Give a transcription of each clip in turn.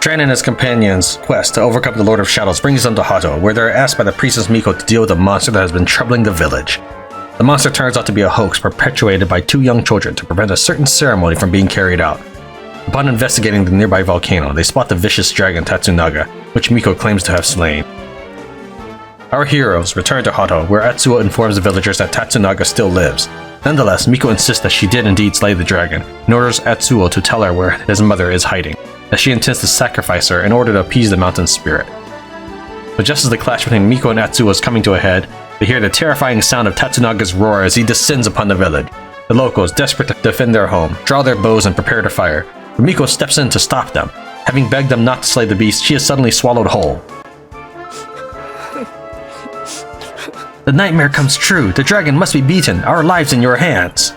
Tran and his companions' quest to overcome the Lord of Shadows brings them to Hotto, where they're asked by the priestess Miko to deal with a monster that has been troubling the village. The monster turns out to be a hoax perpetuated by two young children to prevent a certain ceremony from being carried out. Upon investigating the nearby volcano, they spot the vicious dragon Tatsunaga, which Miko claims to have slain. Our heroes return to Hotto, where Atsuo informs the villagers that Tatsunaga still lives. Nonetheless, Miko insists that she did indeed slay the dragon, and orders Atsuo to tell her where his mother is hiding, that she intends to sacrifice her in order to appease the mountain spirit. But just as the clash between Miko and Atsuo is coming to a head, they hear the terrifying sound of Tatsunaga's roar as he descends upon the village. The locals, desperate to defend their home, draw their bows and prepare to fire, but Miko steps in to stop them. Having begged them not to slay the beast, she is suddenly swallowed whole. The nightmare comes true. The dragon must be beaten. Our lives in your hands.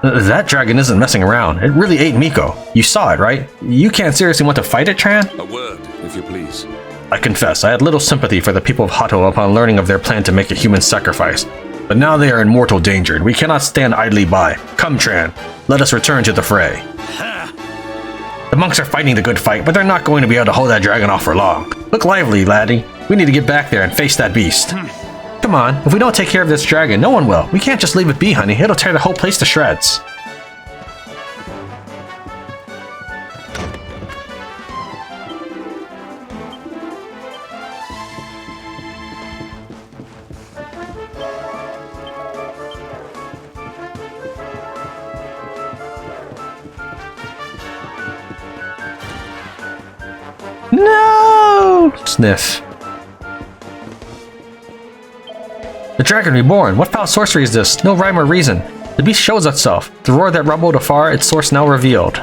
That dragon isn't messing around. It really ate Miko. You saw it, right? You can't seriously want to fight it, Tran? A word, if you please. I confess, I had little sympathy for the people of Hotto upon learning of their plan to make a human sacrifice. But now they are in mortal danger, and we cannot stand idly by. Come, Tran. Let us return to the fray. The monks are fighting the good fight, but they're not going to be able to hold that dragon off for long. Look lively, laddie. We need to get back there and face that beast. Come on, if we don't take care of this dragon, no one will. We can't just leave it be, honey. It'll tear the whole place to shreds. No! Sniff. The dragon reborn. What foul sorcery is this? No rhyme or reason. The beast shows itself. The roar that rumbled afar, its source now revealed.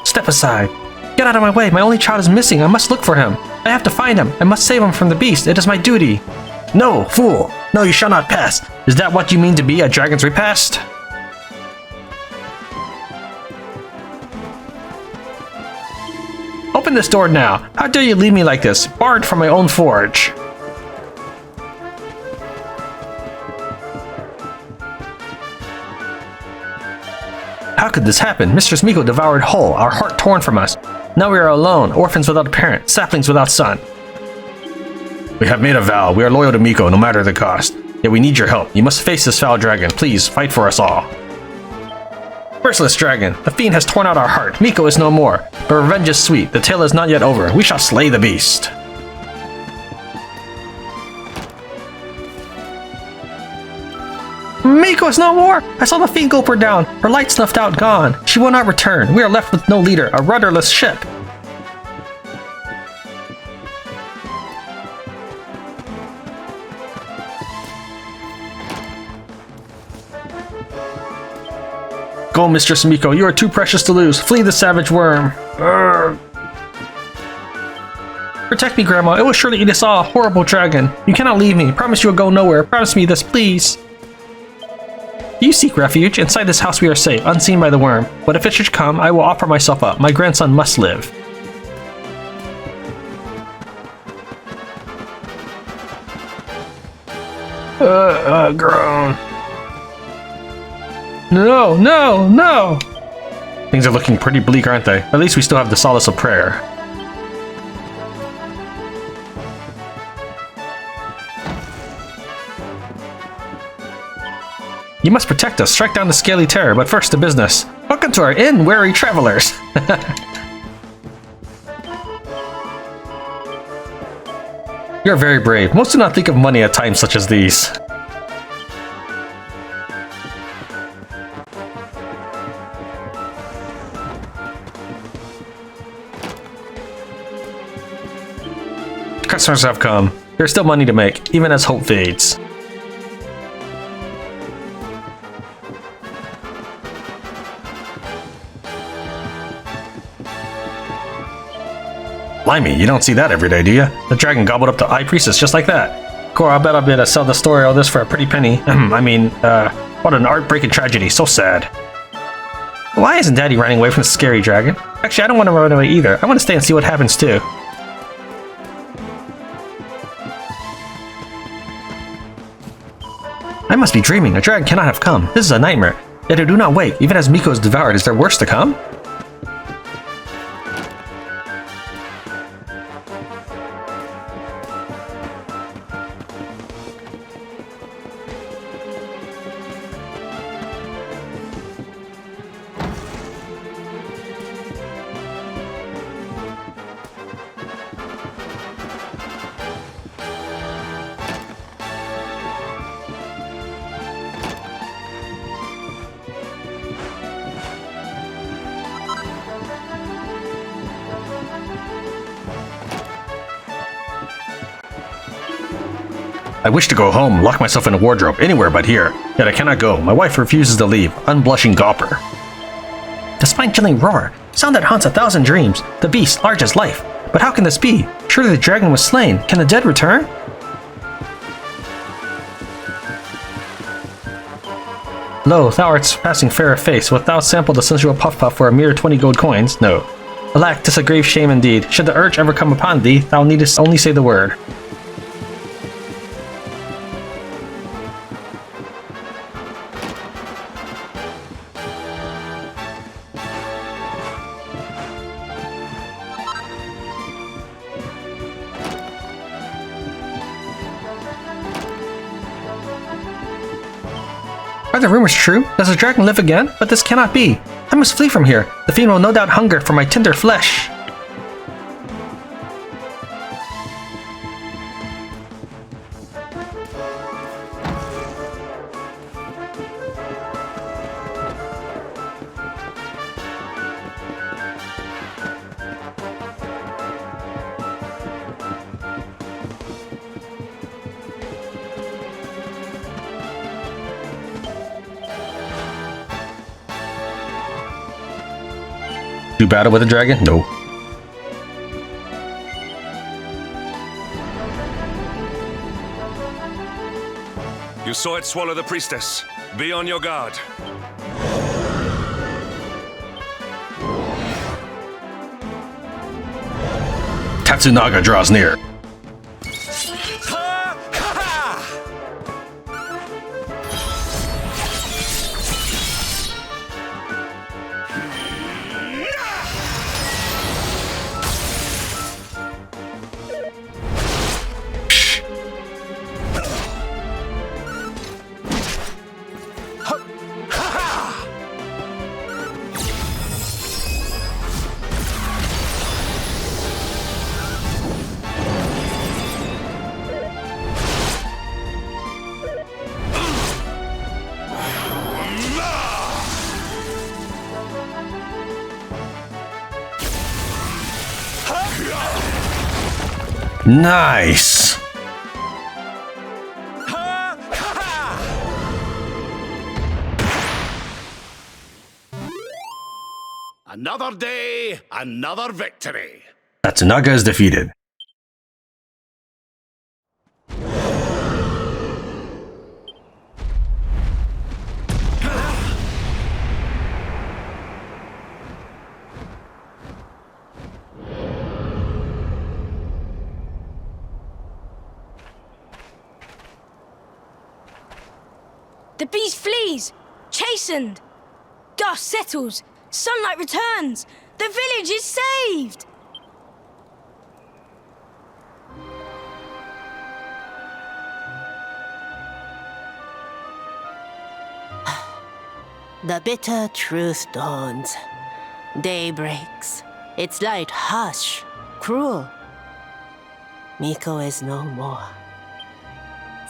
Step aside. Get out of my way. My only child is missing. I must look for him. I have to find him. I must save him from the beast. It is my duty. No, fool. No, you shall not pass. Is that what you mean to be, a dragon's repast? Open this door now. How dare you leave me like this, barred from my own forge? How could this happen? Mistress Miko devoured whole, our heart torn from us. Now we are alone, orphans without a parent, saplings without son. We have made a vow. We are loyal to Miko, no matter the cost. Yet we need your help. You must face this foul dragon. Please, fight for us all. Merciless dragon, the fiend has torn out our heart. Miko is no more. But revenge is sweet. The tale is not yet over. We shall slay the beast. Miko is no more! I saw the fiend gulp her down. Her light snuffed out, gone. She will not return. We are left with no leader, a rudderless ship. Go, Mistress Miko. You are too precious to lose. Flee the savage worm. Urgh. Protect me, Grandma. It will surely eat us all. Horrible dragon. You cannot leave me. Promise you will go nowhere. Promise me this, please. You seek refuge. Inside this house we are safe, unseen by the worm. But if it should come, I will offer myself up. My grandson must live. Groan. No, no, no! Things are looking pretty bleak, aren't they? At least we still have the solace of prayer. You must protect us. Strike down the scaly terror, but first to business. Welcome to our inn, wary travelers! You're very brave. Most do not think of money at times such as these. Customers have come. There's still money to make, even as hope fades. Blimey, you don't see that every day, do you? The dragon gobbled up the High Priestess just like that. Cora, I bet I'll be able to sell the story all this for a pretty penny. What an heartbreaking tragedy, so sad. Why isn't Daddy running away from the scary dragon? Actually, I don't want to run away either. I want to stay and see what happens too. I must be dreaming. A dragon cannot have come. This is a nightmare. Yet I do not wake. Even as Miko is devoured, is there worse to come? I wish to go home, lock myself in a wardrobe, anywhere but here. Yet I cannot go. My wife refuses to leave. Unblushing gawper. The spine-chilling roar. Sound that haunts 1,000 dreams. The beast, large as life. But how can this be? Surely the dragon was slain. Can the dead return? Lo, thou art surpassing fair of face. Wilt thou sample the sensual puff-puff for a mere 20 gold coins? No. Alack, 'tis a grave shame indeed. Should the urge ever come upon thee, thou needest only say the word. Are the rumors true? Does the dragon live again? But this cannot be. I must flee from here. The fiend will no doubt hunger for my tender flesh. Do battle with a dragon? No. You saw it swallow the priestess. Be on your guard. Tatsunaga draws near. Nice! Another day, another victory. Tatsunaga is defeated. The beast flees! Chastened! Dust settles! Sunlight returns! The village is saved! The bitter truth dawns. Day breaks. Its light hush, cruel. Miko is no more.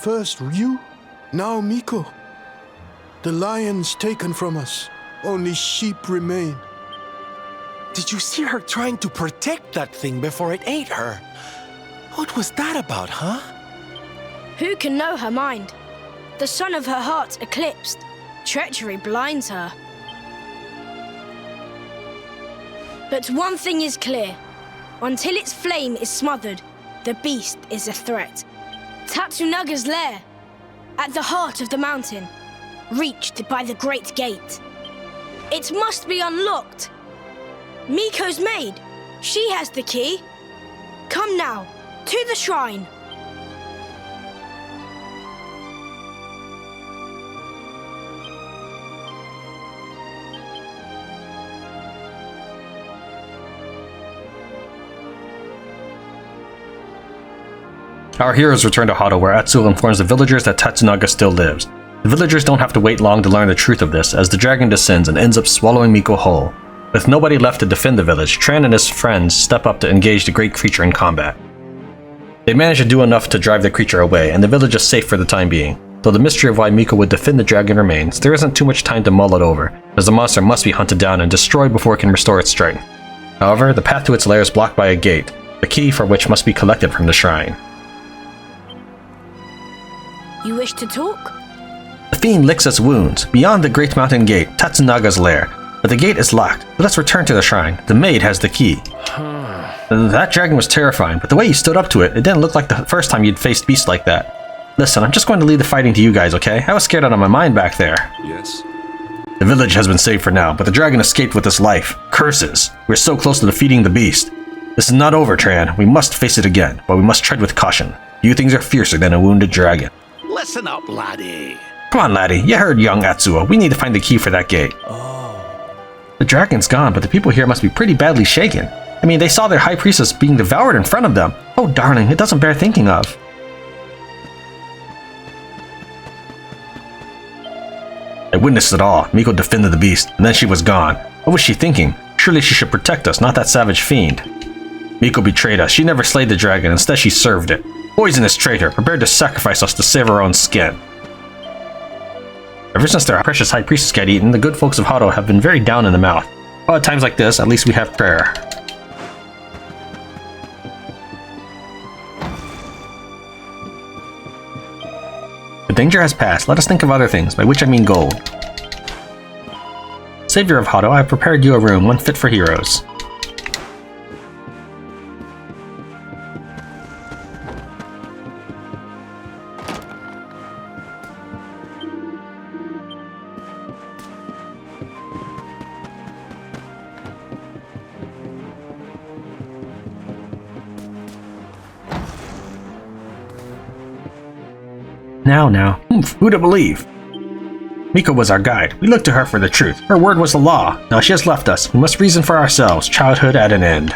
First Ryu, now Miko. The lion's taken from us. Only sheep remain. Did you see her trying to protect that thing before it ate her? What was that about, huh? Who can know her mind? The sun of her heart eclipsed. Treachery blinds her. But one thing is clear. Until its flame is smothered, the beast is a threat. Tatsunaga's lair, at the heart of the mountain, reached by the great gate. It must be unlocked. Miko's maid, she has the key. Come now, to the shrine. Our heroes return to Hotto, where Atsuo informs the villagers that Tatsunaga still lives. The villagers don't have to wait long to learn the truth of this, as the dragon descends and ends up swallowing Miko whole. With nobody left to defend the village, Tran and his friends step up to engage the great creature in combat. They manage to do enough to drive the creature away, and the village is safe for the time being. Though the mystery of why Miko would defend the dragon remains, there isn't too much time to mull it over, as the monster must be hunted down and destroyed before it can restore its strength. However, the path to its lair is blocked by a gate, the key for which must be collected from the shrine. You wish to talk? The fiend licks its wounds, beyond the Great Mountain Gate, Tatsunaga's lair, but the gate is locked. Let's return to the shrine. The maid has the key. That dragon was terrifying, but the way you stood up to it, it didn't look like the first time you'd faced beasts like that. Listen, I'm just going to leave the fighting to you guys, okay? I was scared out of my mind back there. Yes? The village has been saved for now, but the dragon escaped with his life. Curses! We're so close to defeating the beast. This is not over, Tran. We must face it again, but we must tread with caution. Few things are fiercer than a wounded dragon. Listen up, laddie. Come on, laddie. You heard young Atsuo. We need to find the key for that gate. The dragon's gone, but the people here must be pretty badly shaken. I mean, they saw their high priestess being devoured in front of them. Oh, darling, it doesn't bear thinking of. I witnessed it all. Miko defended the beast, and then she was gone. What was she thinking? Surely she should protect us, not that savage fiend. Miko betrayed us. She never slayed the dragon. Instead, she served it. Poisonous traitor, prepared to sacrifice us to save her own skin. Ever since their precious high priestess got eaten, the good folks of Hotto have been very down in the mouth. But at times like this, at least we have prayer. The danger has passed. Let us think of other things, by which I mean gold. Savior of Hotto, I have prepared you a room, one fit for heroes. Now. Who'd have believed? Miko was our guide. We looked to her for the truth. Her word was the law. Now she has left us. We must reason for ourselves. Childhood at an end.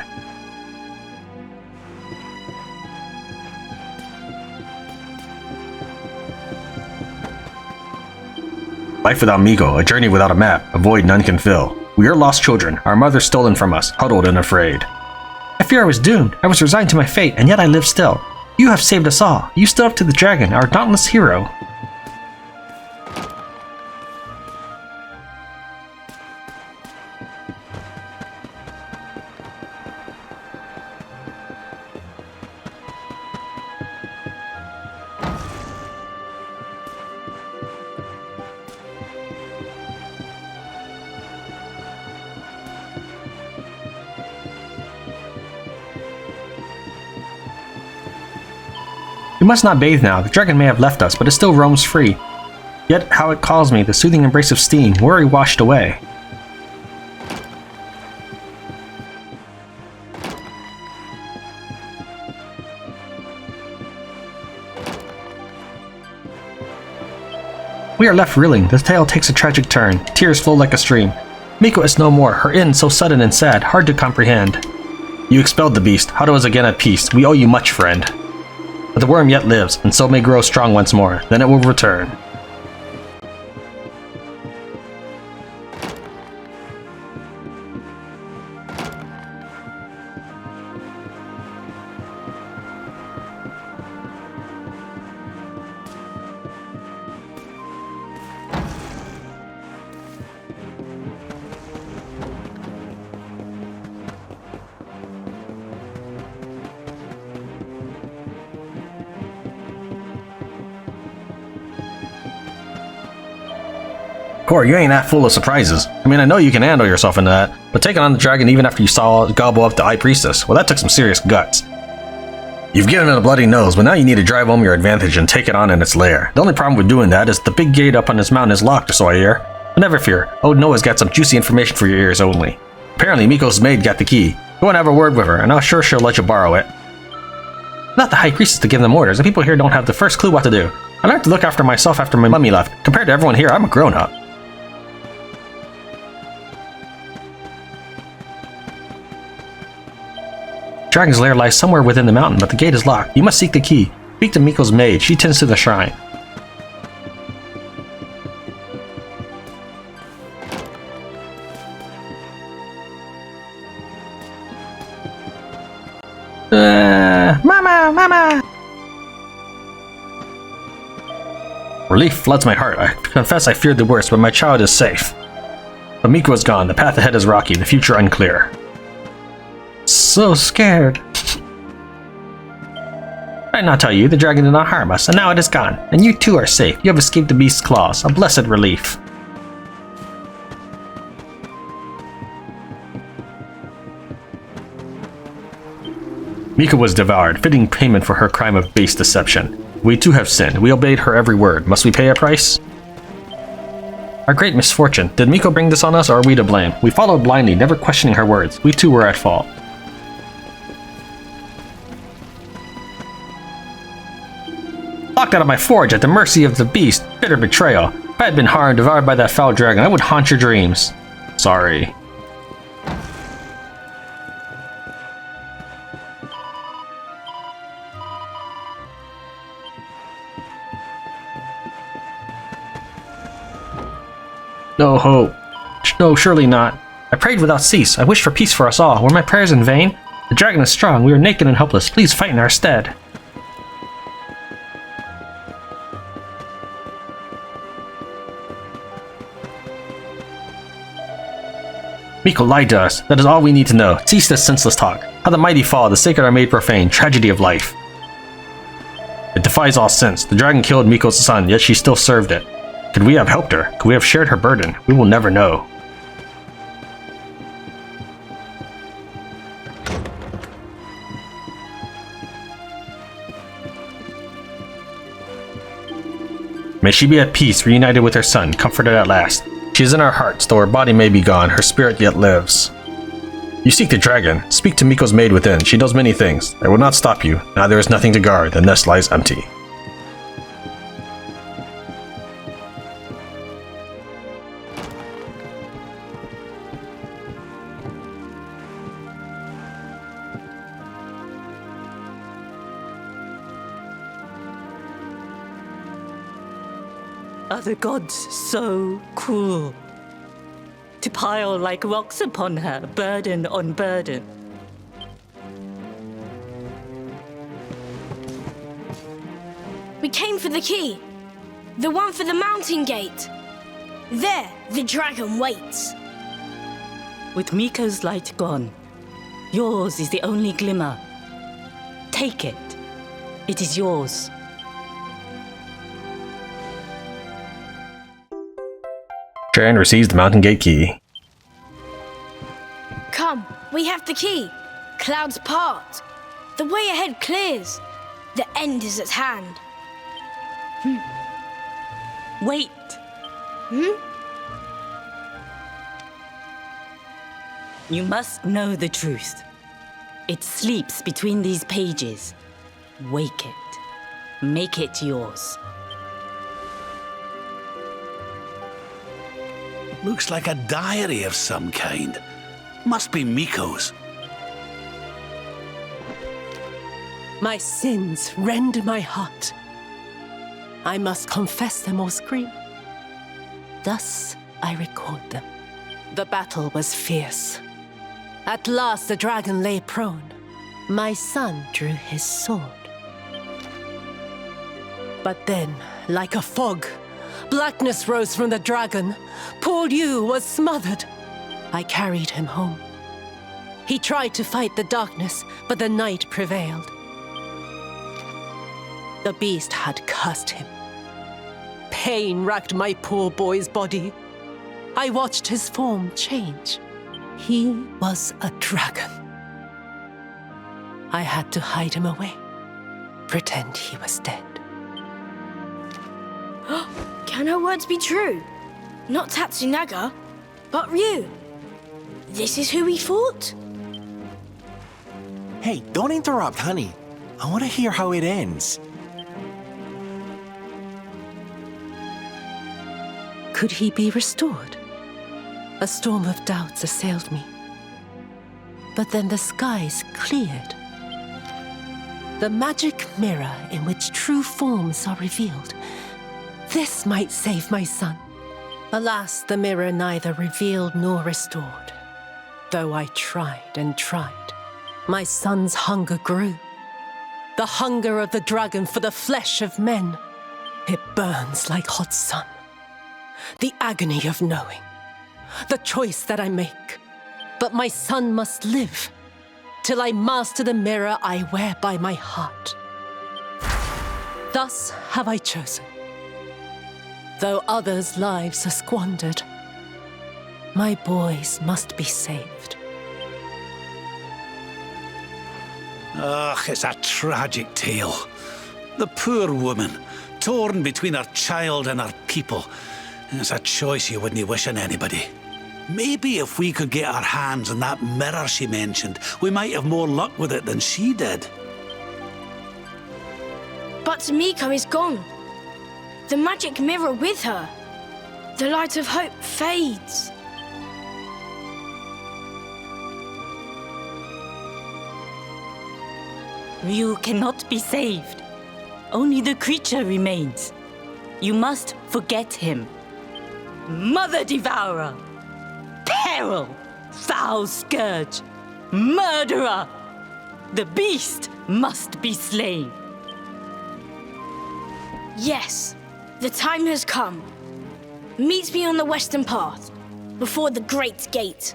Life without Miko, a journey without a map, a void none can fill. We are lost children, our mother stolen from us, huddled and afraid. I fear I was doomed. I was resigned to my fate, and yet I live still. You have saved us all. You stood up to the dragon, our dauntless hero. We must not bathe now. The dragon may have left us, but it still roams free. Yet how it calls me, the soothing embrace of steam, worry washed away. We are left reeling. The tale takes a tragic turn. Tears flow like a stream. Miko is no more, her end so sudden and sad, hard to comprehend. You expelled the beast. Hotto is again at peace. We owe you much, friend. But the worm yet lives, and so may grow strong once more. Then it will return. Core, you ain't that full of surprises. I mean, I know you can handle yourself in that, but taking on the dragon even after you saw it gobble up the High Priestess, well, that took some serious guts. You've given it a bloody nose, but now you need to drive home your advantage and take it on in its lair. The only problem with doing that is the big gate up on this mountain is locked, so I hear. But never fear, Old Noah's got some juicy information for your ears only. Apparently, Miko's maid got the key. Go and have a word with her, and I'm sure she'll let you borrow it. Not the High Priestess to give them orders, the people here don't have the first clue what to do. I learned to look after myself after my mummy left. Compared to everyone here, I'm a grown-up. Dragon's lair lies somewhere within the mountain, but the gate is locked. You must seek the key. Speak to Miko's maid. She tends to the shrine. Mama! Relief floods my heart. I confess I feared the worst, but my child is safe. But Miko is gone. The path ahead is rocky. The future unclear. So scared. I not tell you, the dragon did not harm us, and now it is gone. And you too are safe. You have escaped the beast's claws. A blessed relief. Miko was devoured, fitting payment for her crime of base deception. We too have sinned. We obeyed her every word. Must we pay a price? Our great misfortune. Did Miko bring this on us, or are we to blame? We followed blindly, never questioning her words. We too were at fault. Locked out of my forge at the mercy of the beast. Bitter betrayal. If I had been harmed, devoured by that foul dragon, I would haunt your dreams. Sorry. No hope. No, surely not. I prayed without cease. I wished for peace for us all. Were my prayers in vain? The dragon is strong. We are naked and helpless. Please fight in our stead. Miko lied to us. That is all we need to know. Cease this senseless talk. How the mighty fall, the sacred are made profane. Tragedy of life. It defies all sense. The dragon killed Miko's son, yet she still served it. Could we have helped her? Could we have shared her burden? We will never know. May she be at peace, reunited with her son, comforted at last. She is in our hearts, though her body may be gone, her spirit yet lives. You seek the dragon. Speak to Miko's maid within. She knows many things. I will not stop you. Now there is nothing to guard. The nest lies empty. Are the gods so cruel? To pile like rocks upon her, burden on burden. We came for the key. The one for the mountain gate. There, the dragon waits. With Miko's light gone, yours is the only glimmer. Take it. It is yours. Tran receives the mountain gate key. Come, we have the key. Clouds part. The way ahead clears. The end is at hand. Wait. You must know the truth. It sleeps between these pages. Wake it. Make it yours. Looks like a diary of some kind. Must be Miko's. My sins rend my heart. I must confess them or scream. Thus I record them. The battle was fierce. At last the dragon lay prone. My son drew his sword. But then, like a fog, blackness rose from the dragon. Poor Yu was smothered. I carried him home. He tried to fight the darkness, but the night prevailed. The beast had cursed him. Pain racked my poor boy's body. I watched his form change. He was a dragon. I had to hide him away, pretend he was dead. Can her words be true? Not Tatsunaga, but Ryu. This is who we fought? Hey, don't interrupt, honey. I want to hear how it ends. Could he be restored? A storm of doubts assailed me. But then the skies cleared. The magic mirror in which true forms are revealed. This might save my son. Alas, the mirror neither revealed nor restored. Though I tried and tried, my son's hunger grew. The hunger of the dragon for the flesh of men. It burns like hot sun. The agony of knowing. The choice that I make. But my son must live, till I master the mirror I wear by my heart. Thus have I chosen. Though others' lives are squandered, my boys must be saved. Ugh, it's a tragic tale. The poor woman, torn between her child and her people. It's a choice you wouldn't wish on anybody. Maybe if we could get our hands on that mirror she mentioned, we might have more luck with it than she did. But Miko is gone. The magic mirror with her. The light of hope fades. Ryu cannot be saved. Only the creature remains. You must forget him. Mother Devourer! Peril! Foul scourge! Murderer! The beast must be slain. Yes, the time has come. Meet me on the western path, before the great gate.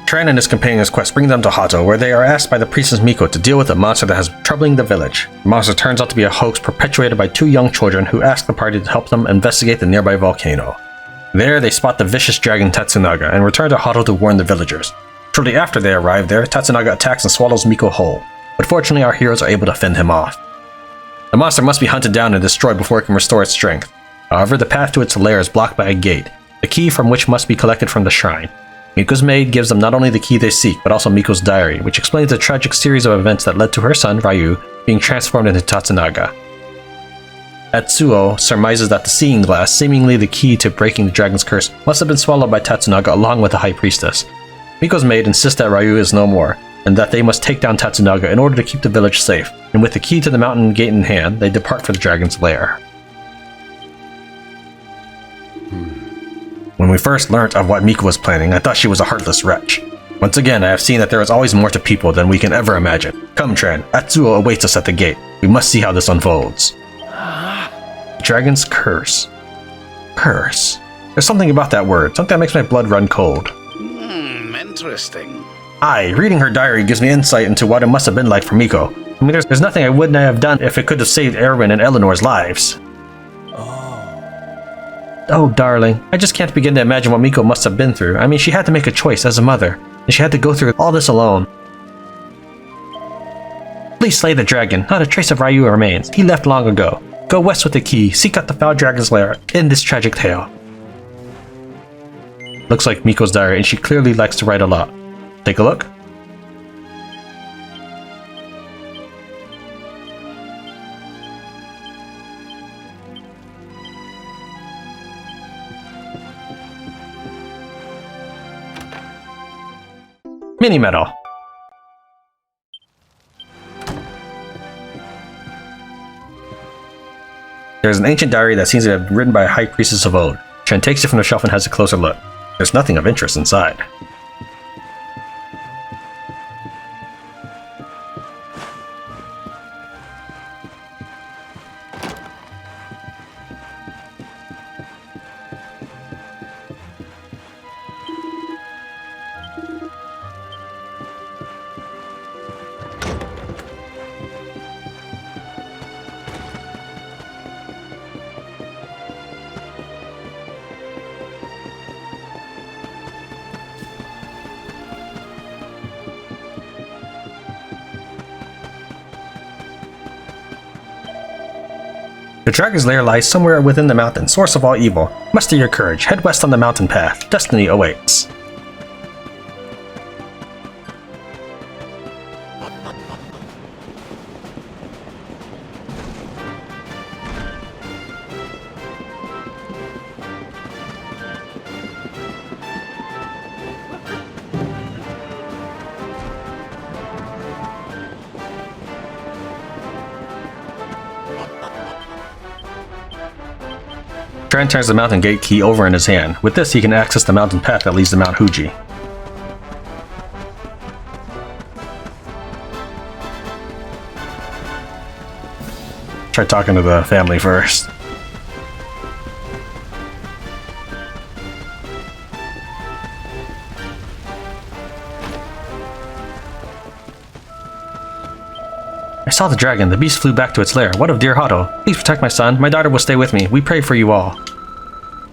Tran and his companion's quest bring them to Hotto, where they are asked by the priestess Miko to deal with a monster that has been troubling the village. The monster turns out to be a hoax perpetuated by two young children who ask the party to help them investigate the nearby volcano. There, they spot the vicious dragon Tatsunaga and return to Hotto to warn the villagers. Shortly after they arrive there, Tatsunaga attacks and swallows Miko whole, but fortunately our heroes are able to fend him off. The monster must be hunted down and destroyed before it can restore its strength. However, the path to its lair is blocked by a gate, the key from which must be collected from the shrine. Miko's maid gives them not only the key they seek, but also Miko's diary, which explains the tragic series of events that led to her son, Ryu, being transformed into Tatsunaga. Atsuo surmises that the seeing glass, seemingly the key to breaking the dragon's curse, must have been swallowed by Tatsunaga along with the high priestess. Miko's maid insists that Ryu is no more, and that they must take down Tatsunaga in order to keep the village safe, and with the key to the mountain gate in hand, they depart for the dragon's lair. When we first learnt of what Miko was planning, I thought she was a heartless wretch. Once again, I have seen that there is always more to people than we can ever imagine. Come, Tran, Atsuo awaits us at the gate. We must see how this unfolds. Dragon's curse. Curse. There's something about that word, something that makes my blood run cold. Interesting. Aye, reading her diary gives me insight into what it must have been like for Miko. I mean, there's nothing I wouldn't have done if it could have saved Erwin and Eleanor's lives. Oh, darling, I just can't begin to imagine what Miko must have been through. I mean, she had to make a choice as a mother, and she had to go through all this alone. Please slay the dragon. Not a trace of Ryu remains. He left long ago. Go west with the key. Seek out the foul dragon's lair. End this tragic tale. Looks like Miko's diary, and she clearly likes to write a lot. Take a look. Mini medal. There's an ancient diary that seems to have been written by a high priestess of old. Tran takes it from the shelf and has a closer look. There's nothing of interest inside. The dragon's lair lies somewhere within the mountain, source of all evil. Muster your courage, head west on the mountain path. Destiny awaits. Tran turns the mountain gate key over in his hand. With this, he can access the mountain path that leads to Mount Fuji. Try talking to the family first. I saw the dragon. The beast flew back to its lair. What of dear Hotto? Please protect my son. My daughter will stay with me. We pray for you all.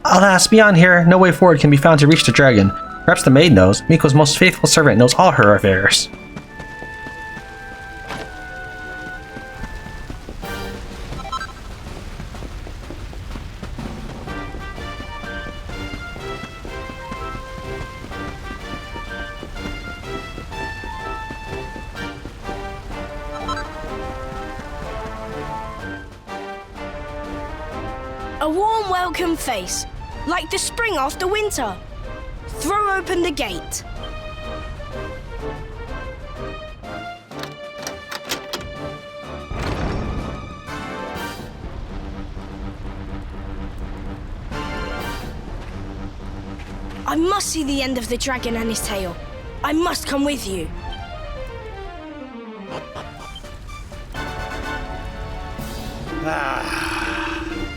Alas, beyond here, no way forward can be found to reach the dragon. Perhaps the maid knows. Miko's most faithful servant knows all her affairs. A warm welcome face, like the spring after winter. Throw open the gate. I must see the end of the dragon and his tail. I must come with you.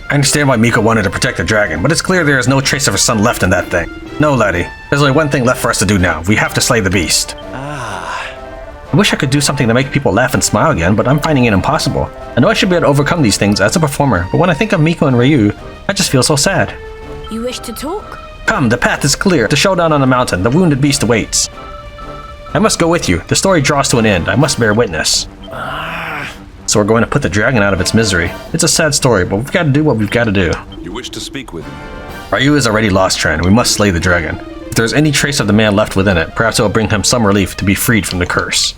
I understand why Miko wanted to protect the dragon, but it's clear there is no trace of her son left in that thing. No, laddie. There's only one thing left for us to do now. We have to slay the beast. I wish I could do something to make people laugh and smile again, but I'm finding it impossible. I know I should be able to overcome these things as a performer, but when I think of Miko and Ryu, I just feel so sad. You wish to talk? Come, the path is clear. The showdown on the mountain. The wounded beast awaits. I must go with you. The story draws to an end. I must bear witness. So we're going to put the dragon out of its misery. It's a sad story, but we've got to do what we've got to do. You wish to speak with him? Ryu is already lost, Tran. We must slay the dragon. If there's any trace of the man left within it, perhaps it will bring him some relief to be freed from the curse.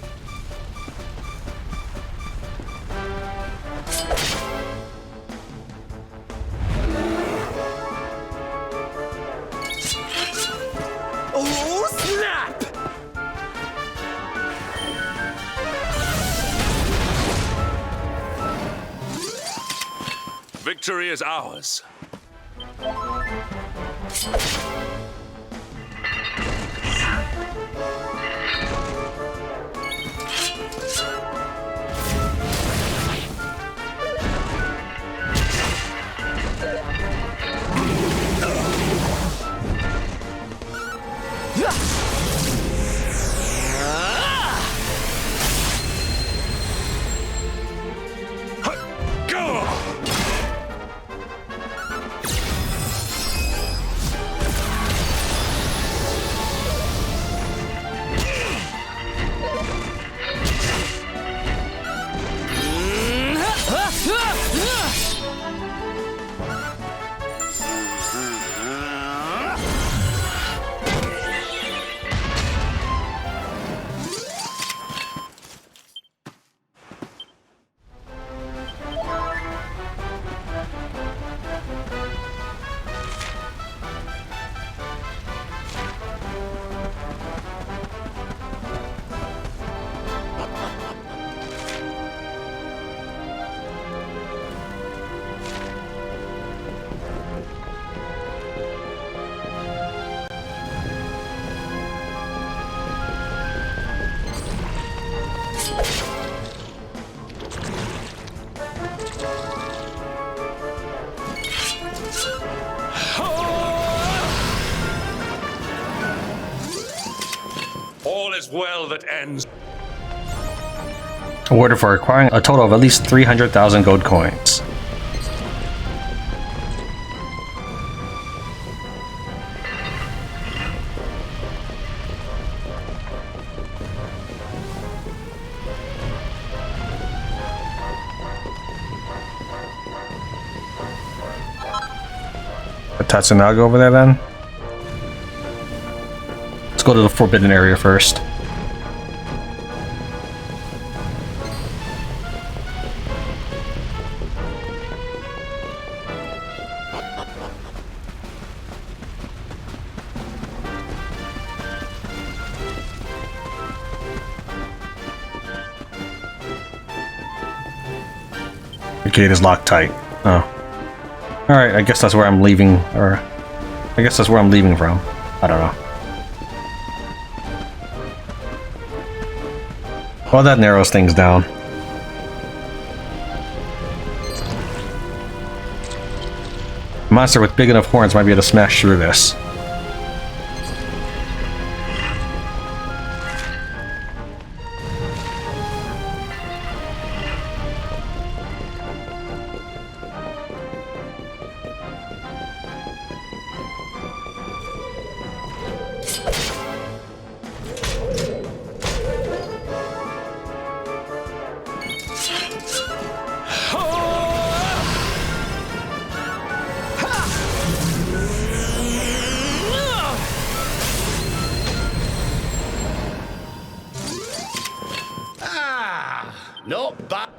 Oh, snap! Victory is ours. All is well that ends. Awarded for acquiring a total of at least 300,000 gold coins. Tatsunaga over there then? Let's go to the forbidden area first. The gate is locked tight. Oh. Alright, I guess that's where I'm leaving, or... I guess that's where I'm leaving from. I don't know. Well, that narrows things down. A monster with big enough horns might be able to smash through this. Not bad.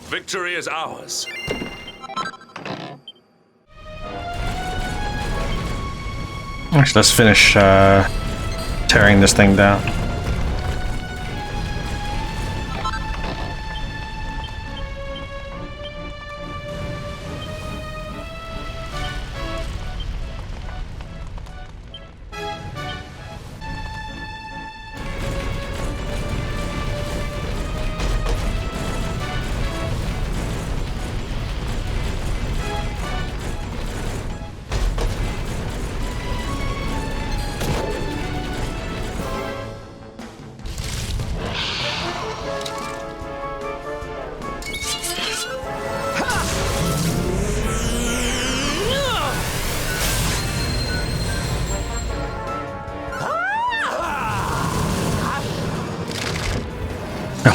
Victory is ours. Actually, let's finish tearing this thing down.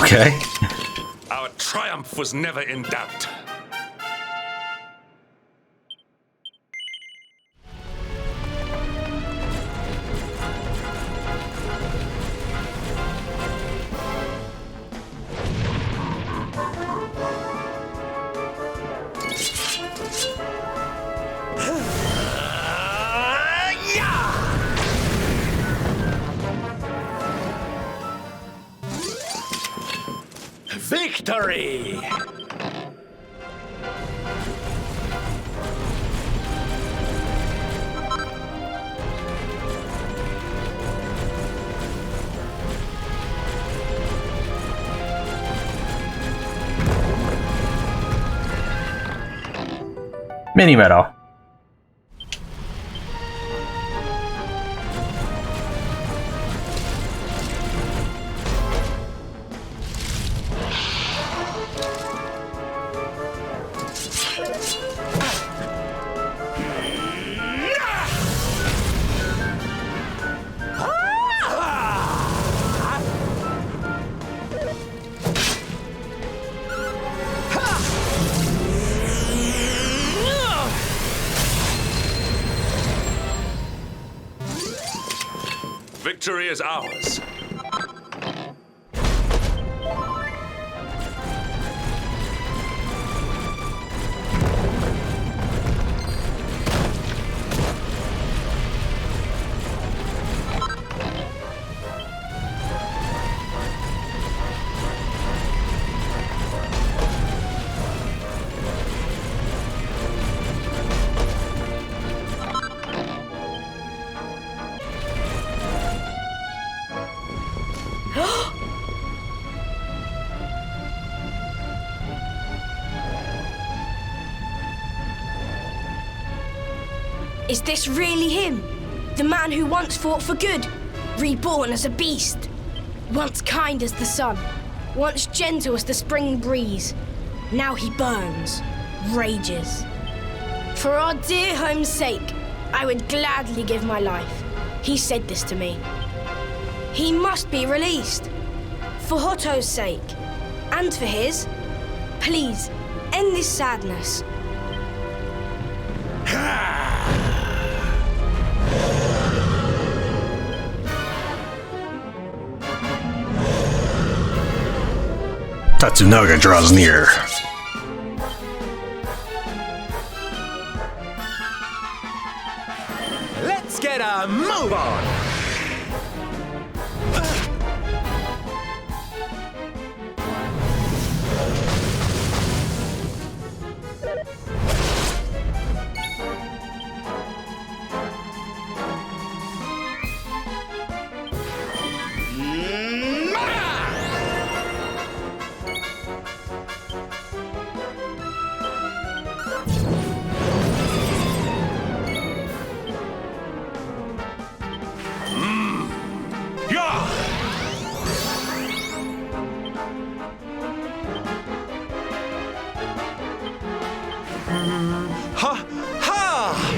Okay. Our triumph was never in doubt. Victory! Mini medal. Victory is ours. Is this really him? The man who once fought for good, reborn as a beast? Once kind as the sun, once gentle as the spring breeze. Now he burns, rages. For our dear home's sake, I would gladly give my life. He said this to me. He must be released. For Hotto's sake, and for his. Please, end this sadness. Tatsunaga draws near. Let's get a move on! Ha! Ha!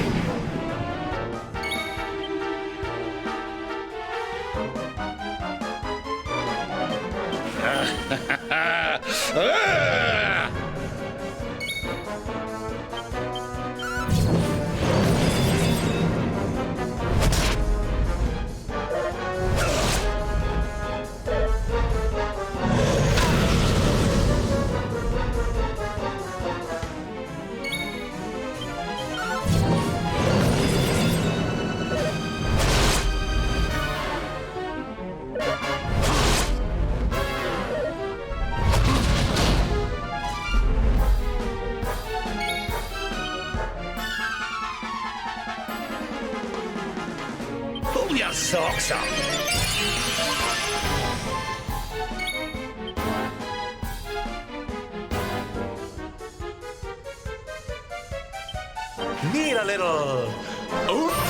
Pull your socks up. Need a little... oomph?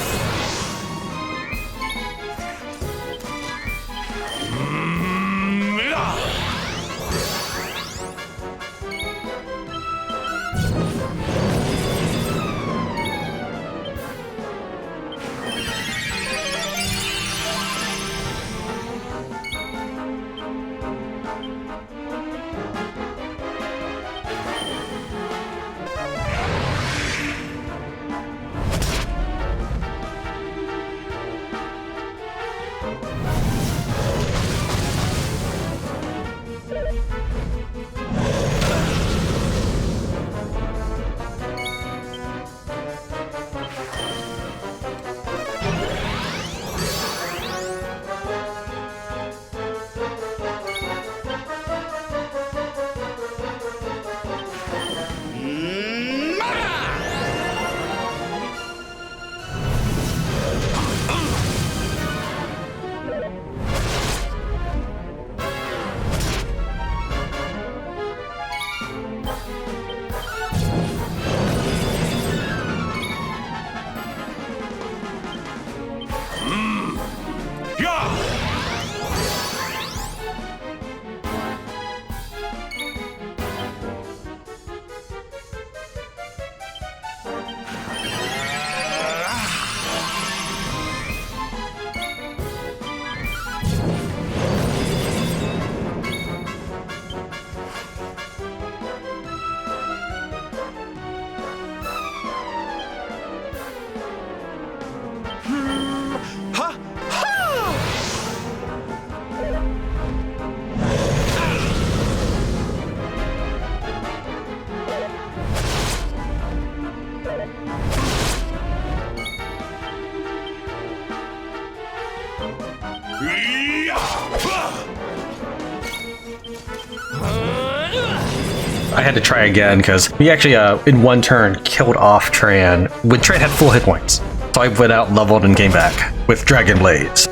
I had to try again because we actually, in one turn, killed off Tran when Tran had full hit points. So I went out, leveled, and came back with Dragon Blades.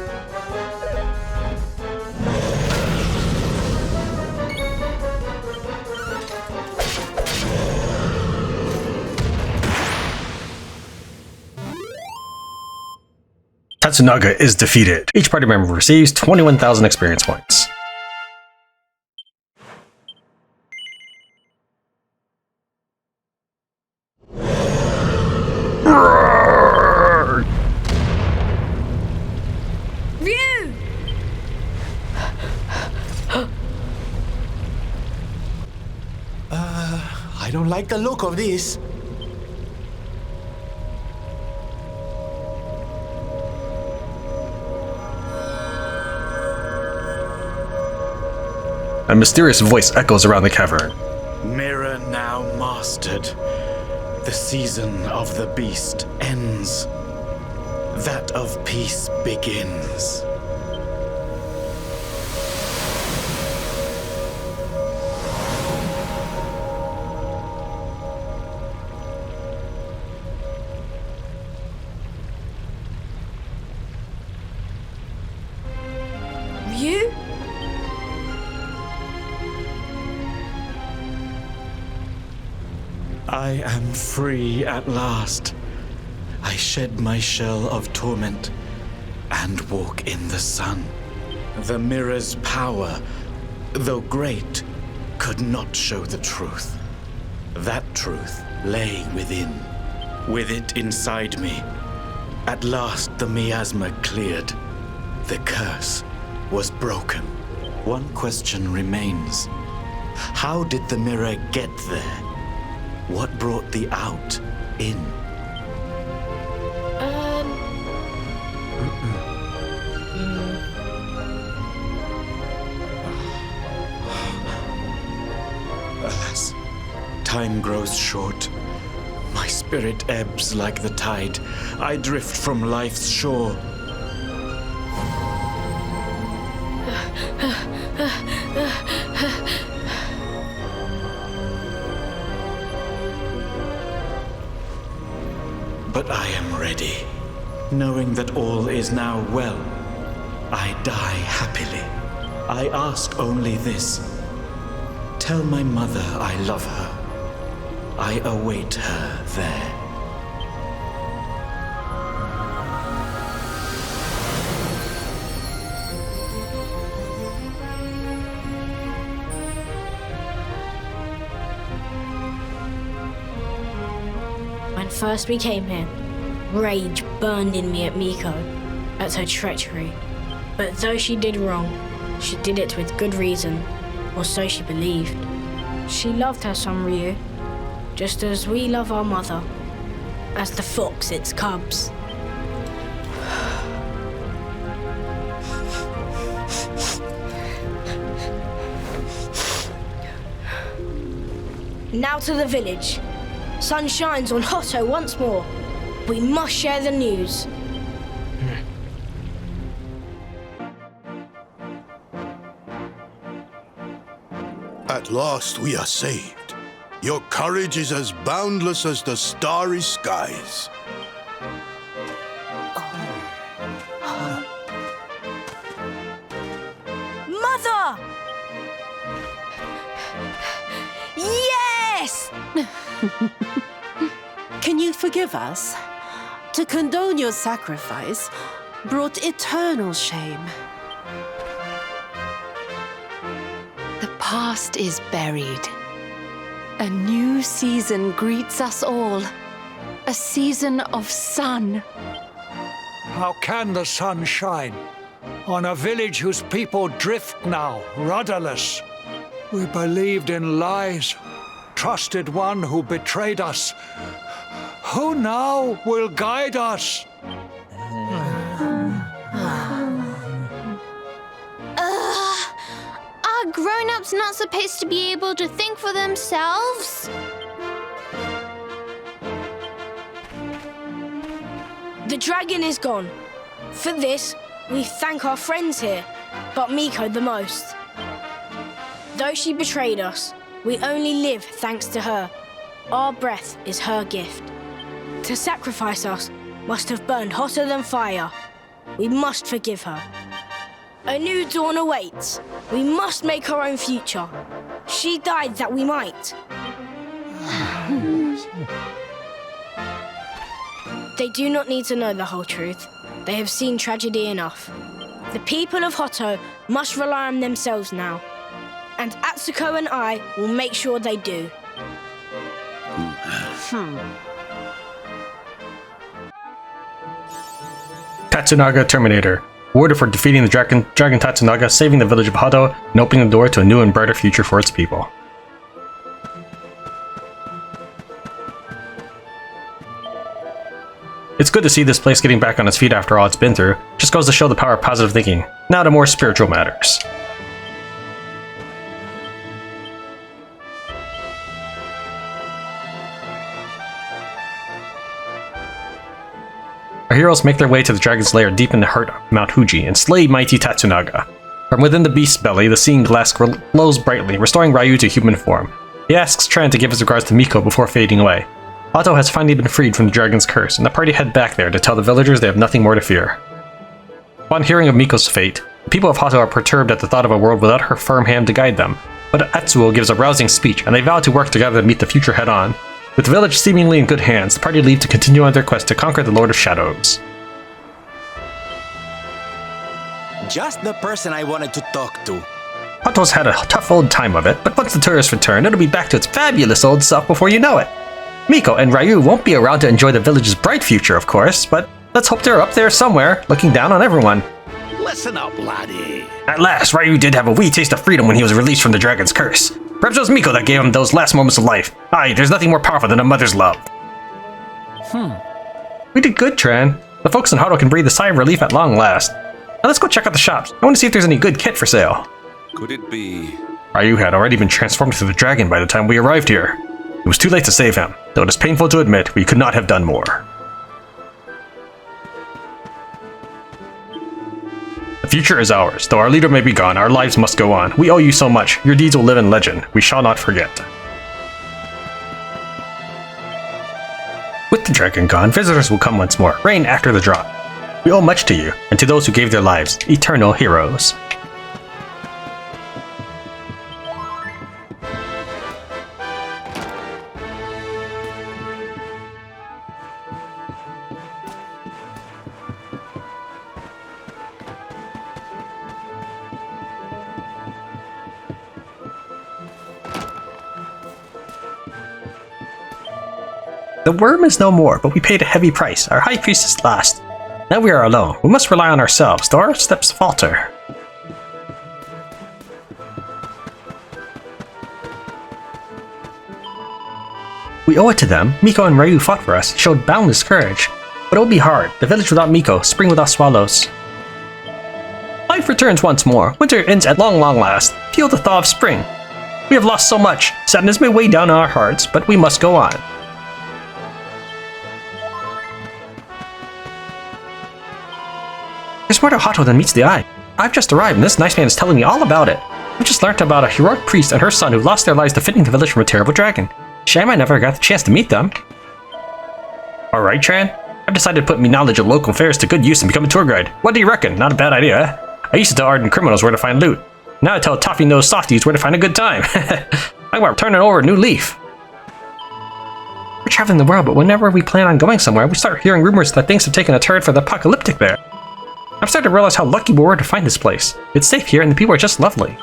Tatsunaga is defeated. Each party member receives 21,000 experience points. Ryu! I don't like the look of this. A mysterious voice echoes around the cavern. Mirror now mastered. The season of the beast ends. That of peace begins. Ryu? I am free at last. I shed my shell of torment and walk in the sun. The mirror's power, though great, could not show the truth. That truth lay within. With it inside me, at last the miasma cleared. The curse was broken. One question remains. How did the mirror get there? What brought the out in? Alas, time grows short. My spirit ebbs like the tide. I drift from life's shore. But I am ready. Knowing that all is now well, I die happily. I ask only this. Tell my mother I love her. I await her there. When first we came here, rage burned in me at Miko, at her treachery. But though she did wrong, she did it with good reason, or so she believed. She loved her son Ryu, just as we love our mother, as the fox its cubs. Now to the village. Sun shines on Hotto once more. We must share the news. At last we are saved. Your courage is as boundless as the starry skies. Mother! Yes! Can you forgive us? To condone your sacrifice brought eternal shame. The past is buried. A new season greets us all. A season of sun. How can the sun shine on a village whose people drift now, rudderless? We believed in lies, trusted one who betrayed us. Who now will guide us? Are grown-ups not supposed to be able to think for themselves? The dragon is gone. For this, we thank our friends here, but Miko the most. Though she betrayed us, we only live thanks to her. Our breath is her gift. To sacrifice us must have burned hotter than fire. We must forgive her. A new dawn awaits. We must make our own future. She died that we might. They do not need to know the whole truth. They have seen tragedy enough. The people of Hotto must rely on themselves now. And Atsuo and I will make sure they do. Tatsunaga Terminator. Awarded for defeating the dragon Tatsunaga, saving the village of Hotto, and opening the door to a new and brighter future for its people. It's good to see this place getting back on its feet after all it's been through. Just goes to show the power of positive thinking. Now to more spiritual matters. Our heroes make their way to the dragon's lair deep in the heart of Mount Fuji and slay mighty Tatsunaga. From within the beast's belly, the seeing glass glows brightly, restoring Ryu to human form. He asks Tran to give his regards to Miko before fading away. Hotto has finally been freed from the dragon's curse, and the party head back there to tell the villagers they have nothing more to fear. Upon hearing of Miko's fate, the people of Hotto are perturbed at the thought of a world without her firm hand to guide them. But Atsuo gives a rousing speech, and they vow to work together to meet the future head-on. With the village seemingly in good hands, the party leave to continue on their quest to conquer the Lord of Shadows. Just the person I wanted to talk to. Hotto's had a tough old time of it, but once the tourists return, it'll be back to its fabulous old self before you know it. Miko and Ryu won't be around to enjoy the village's bright future, of course, but let's hope they're up there somewhere, looking down on everyone. Listen up, laddie. At last, Ryu did have a wee taste of freedom when he was released from the dragon's curse. Perhaps it was Miko that gave him those last moments of life. Aye, there's nothing more powerful than a mother's love. We did good, Tran. The folks in Hotto can breathe a sigh of relief at long last. Now let's go check out the shops. I want to see if there's any good kit for sale. Could it be? Ryu had already been transformed into the dragon by the time we arrived here. It was too late to save him, though it is painful to admit we could not have done more. The future is ours. Though our leader may be gone, our lives must go on. We owe you so much. Your deeds will live in legend. We shall not forget. With the dragon gone, visitors will come once more, reign after the drop. We owe much to you, and to those who gave their lives, eternal heroes. The worm is no more, but we paid a heavy price. Our high priest is lost. Now we are alone. We must rely on ourselves, though our steps falter. We owe it to them. Miko and Ryu fought for us, showed boundless courage. But it will be hard. The village without Miko, spring without swallows. Life returns once more. Winter ends at long last. Feel the thaw of spring. We have lost so much. Sadness may weigh down on our hearts, but we must go on. There's more to Hotto than meets the eye. I've just arrived and this nice man is telling me all about it. I've just learned about a heroic priest and her son who lost their lives defending the village from a terrible dragon. Shame I never got the chance to meet them. Alright, Tran. I've decided to put me knowledge of local affairs to good use and become a tour guide. What do you reckon? Not a bad idea, eh? I used to tell ardent criminals where to find loot. Now I tell toffee-nosed softies where to find a good time. I'm about turning over a new leaf. We're traveling the world, but whenever we plan on going somewhere, we start hearing rumors that things have taken a turn for the apocalyptic there. I'm starting to realize how lucky we were to find this place. It's safe here and the people are just lovely.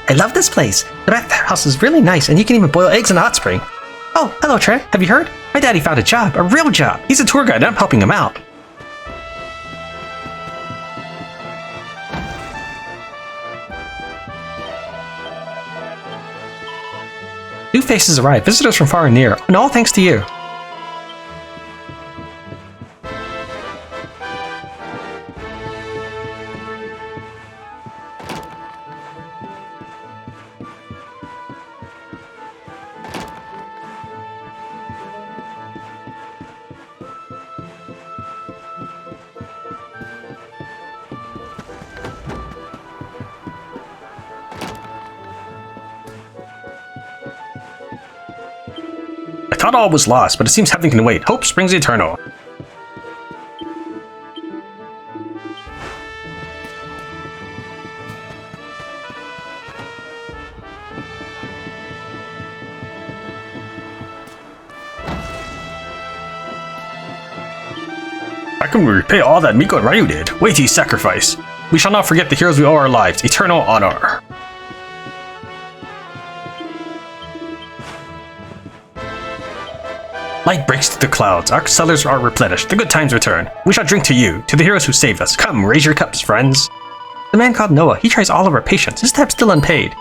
I love this place. The bathhouse is really nice and you can even boil eggs in a hot spring. Oh, hello Tran. Have you heard? My daddy found a job, a real job. He's a tour guide and I'm helping him out. New faces arrive, visitors from far and near, and all thanks to you. I thought all was lost, but it seems heaven can wait. Hope springs eternal. can we repay all that Miko and Ryu did? Weighty sacrifice. We shall not forget the heroes we owe our lives. Eternal honor. Light breaks through the clouds. Our cellars are replenished. The good times return. We shall drink to you, to the heroes who saved us. Come, raise your cups, friends. The man called Noah, he tries all of our patience. His tab's still unpaid.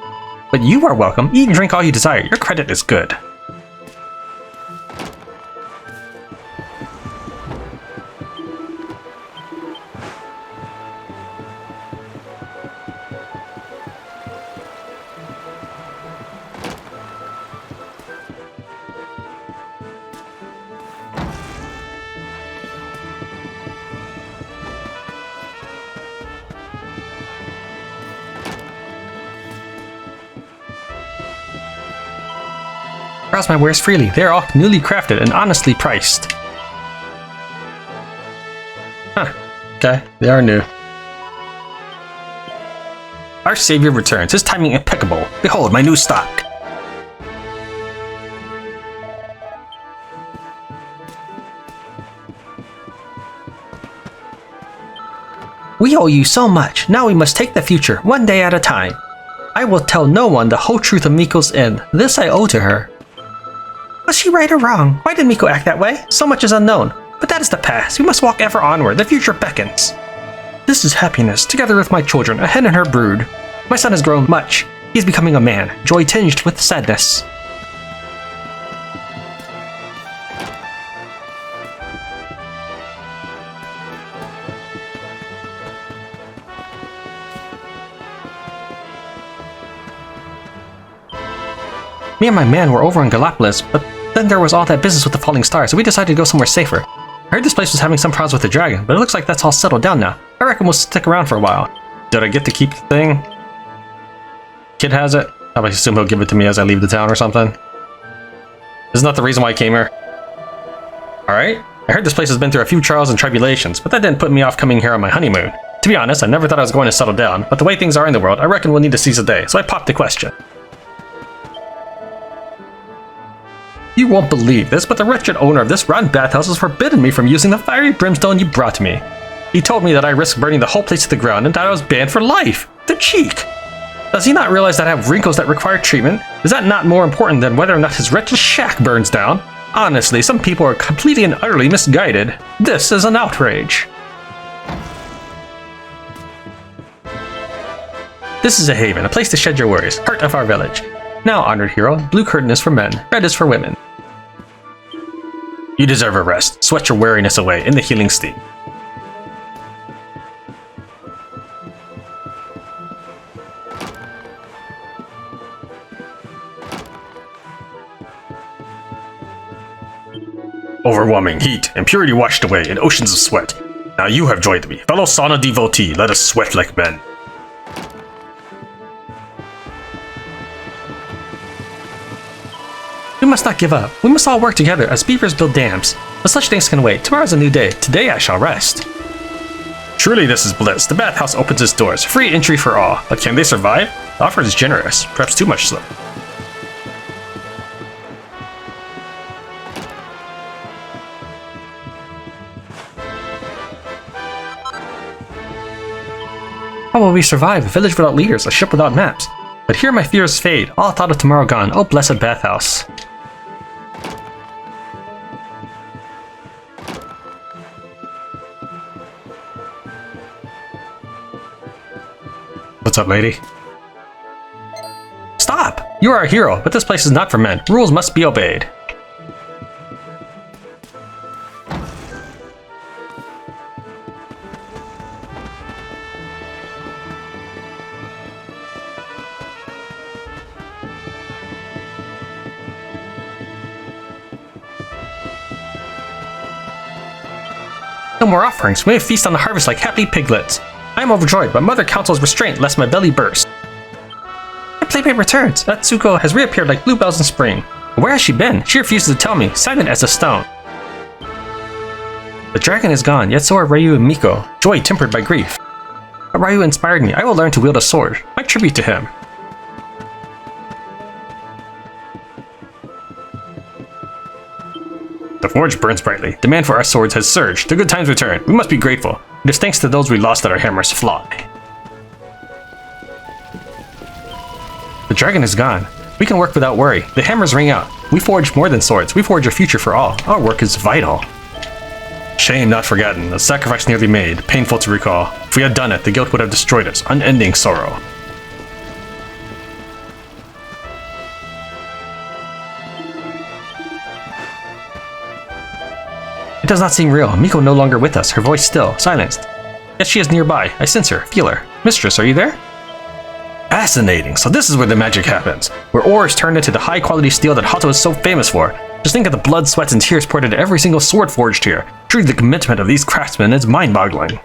But you are welcome. Eat and drink all you desire. Your credit is good. Browse my wares freely. They are all newly crafted and honestly priced. Huh. Okay, they are new. Our savior returns. His timing impeccable. Behold, my new stock. We owe you so much. Now we must take the future, one day at a time. I will tell no one the whole truth of Miko's end. This I owe to her. Was she right or wrong? Why did Miko act that way? So much is unknown. But that is the past. We must walk ever onward. The future beckons. This is happiness, together with my children, a hen and her brood. My son has grown much. He is becoming a man, joy tinged with sadness. Me and my man were over in Gallipolis, but then there was all that business with the falling stars, so we decided to go somewhere safer. I heard this place was having some problems with the dragon, but it looks like that's all settled down now. I reckon we'll stick around for a while. Did I get to keep the thing? Kid has it. I assume he'll give it to me as I leave the town or something. Isn't that the reason why I came here? Alright. I heard this place has been through a few trials and tribulations, but that didn't put me off coming here on my honeymoon. To be honest, I never thought I was going to settle down, but the way things are in the world, I reckon we'll need to seize the day, so I popped the question. You won't believe this, but the wretched owner of this rotten bathhouse has forbidden me from using the fiery brimstone you brought to me. He told me that I risked burning the whole place to the ground and that I was banned for life. The cheek! Does he not realize that I have wrinkles that require treatment? Is that not more important than whether or not his wretched shack burns down? Honestly, some people are completely and utterly misguided. This is an outrage. This is a haven, a place to shed your worries, heart of our village. Now, honored hero, blue curtain is for men, red is for women. You deserve a rest. Sweat your weariness away in the healing steam. Overwhelming heat, impurity washed away in oceans of sweat. Now you have joined me, fellow sauna devotee, let us sweat like men. We must not give up. We must all work together as beavers build dams. But such things can wait. Tomorrow's a new day. Today I shall rest. Truly this is bliss. The bathhouse opens its doors. Free entry for all. But can they survive? The offer is generous. Perhaps too much so. How will we survive? A village without leaders, a ship without maps. But here my fears fade. All thought of tomorrow gone. Oh, blessed bathhouse. What's up, lady? Stop! You are a hero, but this place is not for men. Rules must be obeyed. No more offerings. We may feast on the harvest like happy piglets. I am overjoyed, but Mother counsels restraint lest my belly burst. My playmate returns. Atsuo has reappeared like bluebells in spring. Where has she been? She refuses to tell me, silent as a stone. The dragon is gone, yet so are Ryu and Miko, joy tempered by grief. But Ryu inspired me. I will learn to wield a sword. My tribute to him. The forge burns brightly. Demand for our swords has surged. The good times return. We must be grateful. It is thanks to those we lost that our hammers fly. The dragon is gone. We can work without worry. The hammers ring out. We forge more than swords. We forge a future for all. Our work is vital. Shame not forgotten. A sacrifice nearly made. Painful to recall. If we had done it, the guilt would have destroyed us. Unending sorrow. It does not seem real. Miko no longer with us. Her voice still. Silenced. Yet she is nearby. I sense her. Feel her. Mistress, are you there? Fascinating. So this is where the magic happens. Where ore is turned into the high-quality steel that Hotto is so famous for. Just think of the blood, sweat, and tears poured into every single sword forged here. Truly, the commitment of these craftsmen is mind-boggling.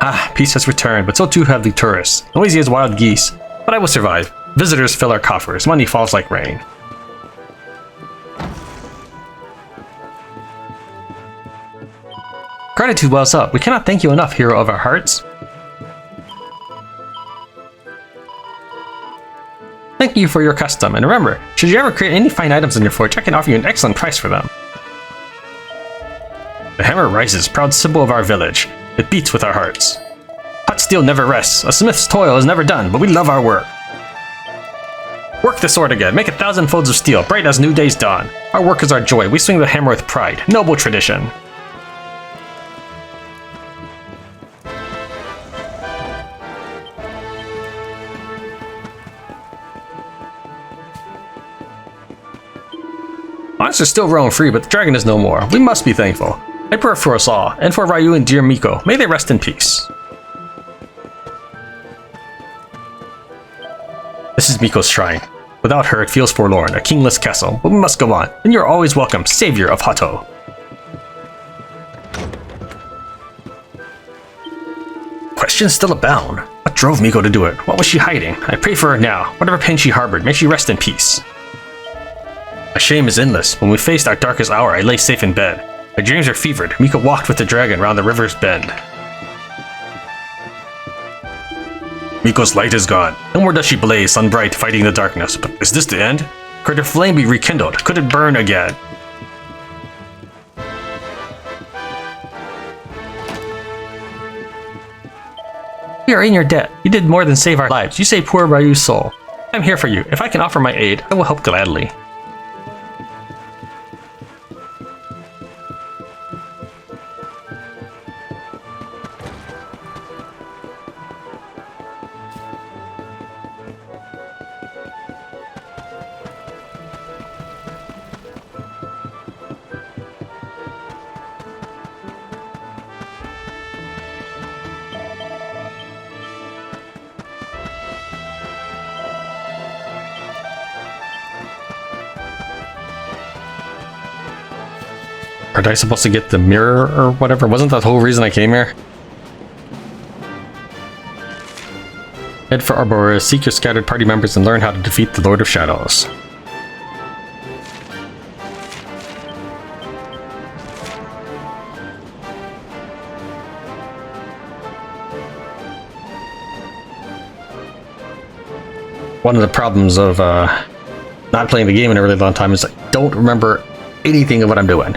Ah, peace has returned, but so too have the tourists. Noisy as wild geese. But I will survive. Visitors fill our coffers. Money falls like rain. Gratitude wells up. We cannot thank you enough, hero of our hearts. Thank you for your custom, and remember, should you ever create any fine items in your forge, I can offer you an excellent price for them. The hammer rises, proud symbol of our village. It beats with our hearts. Hot steel never rests. A smith's toil is never done, but we love our work. Work the sword again. Make 1,000 folds of steel, bright as new day's dawn. Our work is our joy. We swing the hammer with pride. Noble tradition. Monsters still roam free, but the dragon is no more. We must be thankful. I pray for us all, and for Ryu and dear Miko. May they rest in peace. This is Miko's shrine. Without her, it feels forlorn, a kingless castle, but we must go on. And you're always welcome, savior of Hotto. Questions still abound. What drove Miko to do it? What was she hiding? I pray for her now. Whatever pain she harbored, may she rest in peace. My shame is endless. When we faced our darkest hour, I lay safe in bed. My dreams are fevered. Miko walked with the dragon round the river's bend. Miko's light is gone. No more does she blaze, sun bright, fighting the darkness. But is this the end? Could her flame be rekindled? Could it burn again? We are in your debt. You did more than save our lives. You saved poor Ryu's soul. I'm here for you. If I can offer my aid, I will help gladly. Aren't I supposed to get the mirror or whatever? Wasn't that the whole reason I came here? Head for Arboreus, seek your scattered party members and learn how to defeat the Lord of Shadows. One of the problems of not playing the game in a really long time is I don't remember anything of what I'm doing.